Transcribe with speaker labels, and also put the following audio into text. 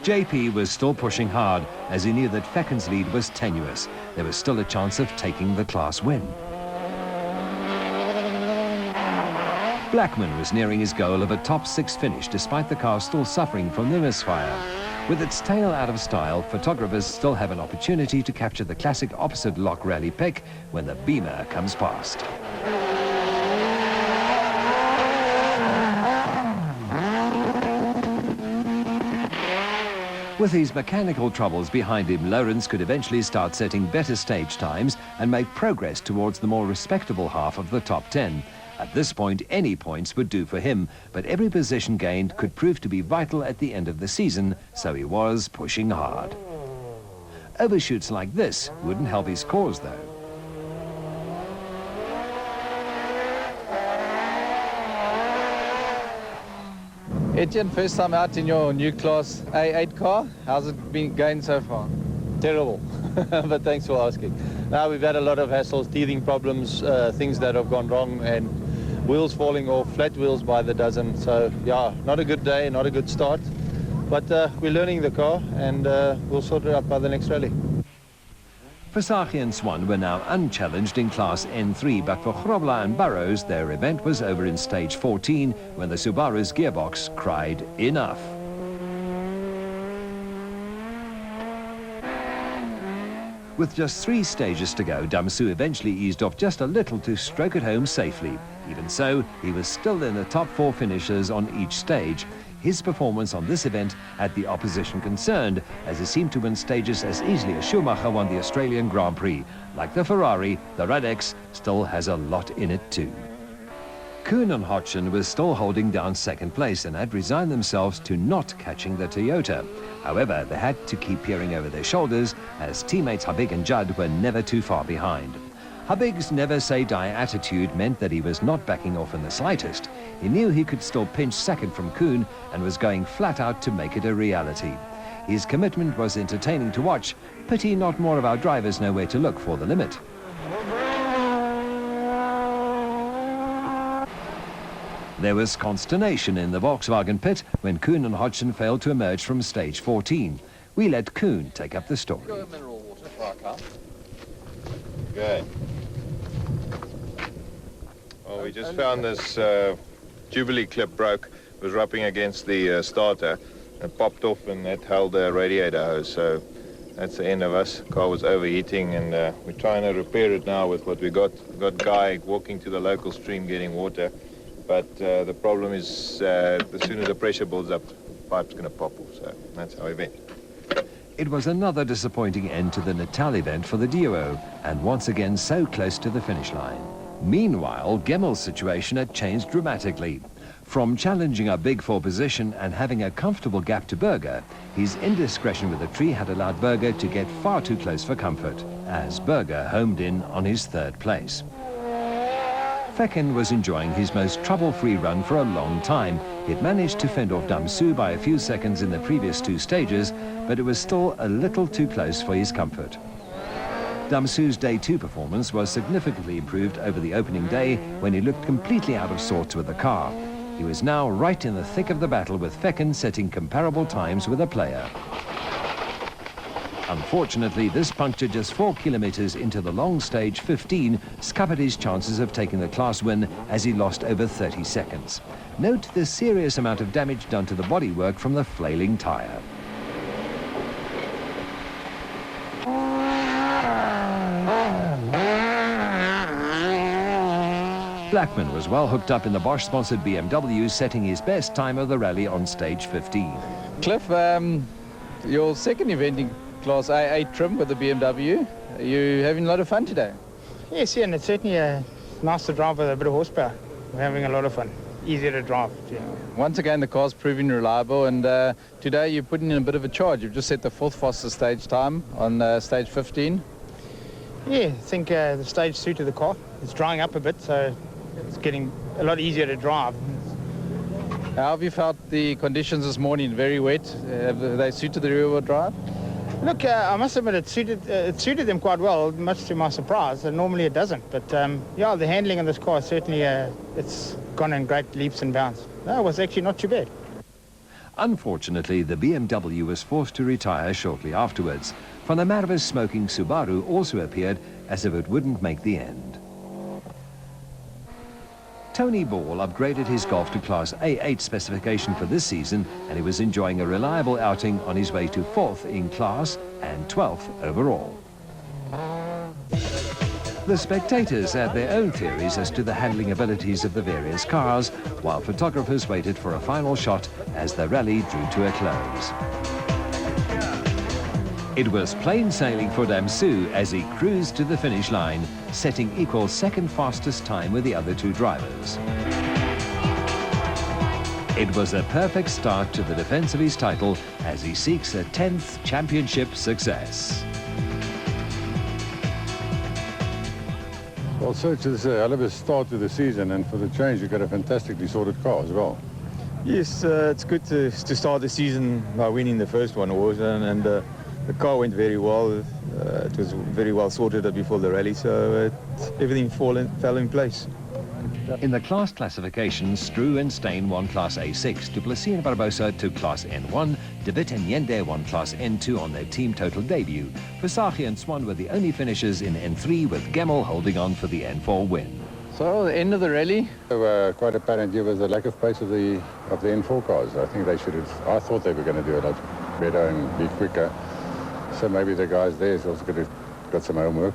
Speaker 1: JP was still pushing hard as he knew that Fecken's lead was tenuous. There was still a chance of taking the class win. Blackman was nearing his goal of a top 6 finish despite the car still suffering from the misfire. With its tail out of style, photographers still have an opportunity to capture the classic opposite lock rally pick when the Beamer comes past. With these mechanical troubles behind him, Lawrence could eventually start setting better stage times and make progress towards the more respectable half of the top 10. At this point, any points would do for him, but every position gained could prove to be vital at the end of the season, so he was pushing hard. Overshoots like this wouldn't help his cause, though.
Speaker 2: Etienne, first time out in your new class A8 car. How's it been going so far?
Speaker 3: Terrible, but thanks for asking. Now we've had a lot of hassles, teething problems, things that have gone wrong, and wheels falling off, flat wheels by the dozen. So yeah, not a good day, not a good start, but we're learning the car, and we'll sort it out by the next rally.
Speaker 1: Versaghi and Swan were now unchallenged in Class N3, but for Grobler and Burrows, their event was over in stage 14 when the Subaru's gearbox cried enough. With just 3 stages to go, Damsu eventually eased off just a little to stroke it home safely. Even so, he was still in the top 4 finishers on each stage. His performance on this event had the opposition concerned, as he seemed to win stages as easily as Schumacher won the Australian Grand Prix. Like the Ferrari, the Radex still has a lot in it too. Kuhn and Hodgson was still holding down second place and had resigned themselves to not catching the Toyota. However, they had to keep peering over their shoulders as teammates Habig and Judd were never too far behind. Habig's never-say-die attitude meant that he was not backing off in the slightest. He knew he could still pinch second from Kuhn and was going flat out to make it a reality. His commitment was entertaining to watch. Pity not more of our drivers know where to look for the limit. There was consternation in the Volkswagen pit when Kuhn and Hodgson failed to emerge from stage 14. We let Kuhn take up the story.
Speaker 4: Good. Well, we just found this Jubilee clip broke, was rubbing against the starter and popped off, and that held the radiator hose. So that's the end of us. Car was overheating, and we're trying to repair it now with what we got. We got Guy walking to the local stream getting water. But the problem is, as soon as the pressure builds up, the pipe's going to pop off. So that's how we went.
Speaker 1: It was another disappointing end to the Natal event for the duo, and once again so close to the finish line. Meanwhile, Gemmel's situation had changed dramatically. From challenging a Big Four position and having a comfortable gap to Berger, his indiscretion with the tree had allowed Berger to get far too close for comfort, as Berger homed in on his 3rd place. Fecken was enjoying his most trouble-free run for a long time. He had managed to fend off Damsu by a few seconds in the previous 2 stages, but it was still a little too close for his comfort. Damsu's Day 2 performance was significantly improved over the opening day when he looked completely out of sorts with the car. He was now right in the thick of the battle, with Fecken setting comparable times with a player. Unfortunately, this puncture just 4 kilometers into the long stage 15 scuppered his chances of taking the class win as he lost over 30 seconds. Note the serious amount of damage done to the bodywork from the flailing tire. Blackman was well hooked up in the Bosch-sponsored BMW, setting his best time of the rally on stage 15.
Speaker 2: Cliff, your second event in Class A8 trim with the BMW. Are you having a lot of fun today?
Speaker 5: Yes, yeah, and it's certainly nice to drive with a bit of horsepower. We're having a lot of fun. Easier to drive, too.
Speaker 2: Once again, the car's proving reliable, and today you're putting in a bit of a charge. You've just set the 4th fastest stage time on stage 15.
Speaker 5: Yeah, I think the stage suited the car. It's drying up a bit, so it's getting a lot easier to drive.
Speaker 2: How have you felt the conditions this morning? Very wet. Have they suited the rear-wheel drive?
Speaker 5: Look, I must admit it suited them quite well, much to my surprise. Normally it doesn't, but yeah, the handling of this car certainly it's gone in great leaps and bounds. No, it was actually not too bad.
Speaker 1: Unfortunately, the BMW was forced to retire shortly afterwards. Van der Merwe's smoking Subaru also appeared as if it wouldn't make the end. Tony Ball upgraded his Golf to Class A8 specification for this season, and he was enjoying a reliable outing on his way to 4th in class and 12th overall. The spectators had their own theories as to the handling abilities of the various cars, while photographers waited for a final shot as the rally drew to a close. It was plain sailing for Damsu as he cruised to the finish line, setting equal second fastest time with the other two drivers. It was a perfect start to the defense of his title as he seeks a 10th championship success.
Speaker 6: Well, Serge, it's a hell of a start to the season, and for the change, you've got a fantastically sorted car as well.
Speaker 7: Yes, it's good to start the season by winning the first one, and the car went very well. It was very well sorted before the rally, so everything fell in place.
Speaker 1: In the class classifications, Struwe and Steyn won Class A6, Duplessis and Barbosa took Class N1, De Wit and Yende won Class N2 on their team total debut. Versaghi and Swan were the only finishers in N3, with Gemmell holding on for the N4 win.
Speaker 2: So, the end of the rally?
Speaker 6: Quite apparent here was the lack of pace of the N4 cars. I think they should have, I thought they were going to do a lot better and be quicker. So maybe the guys there also could have got some homework.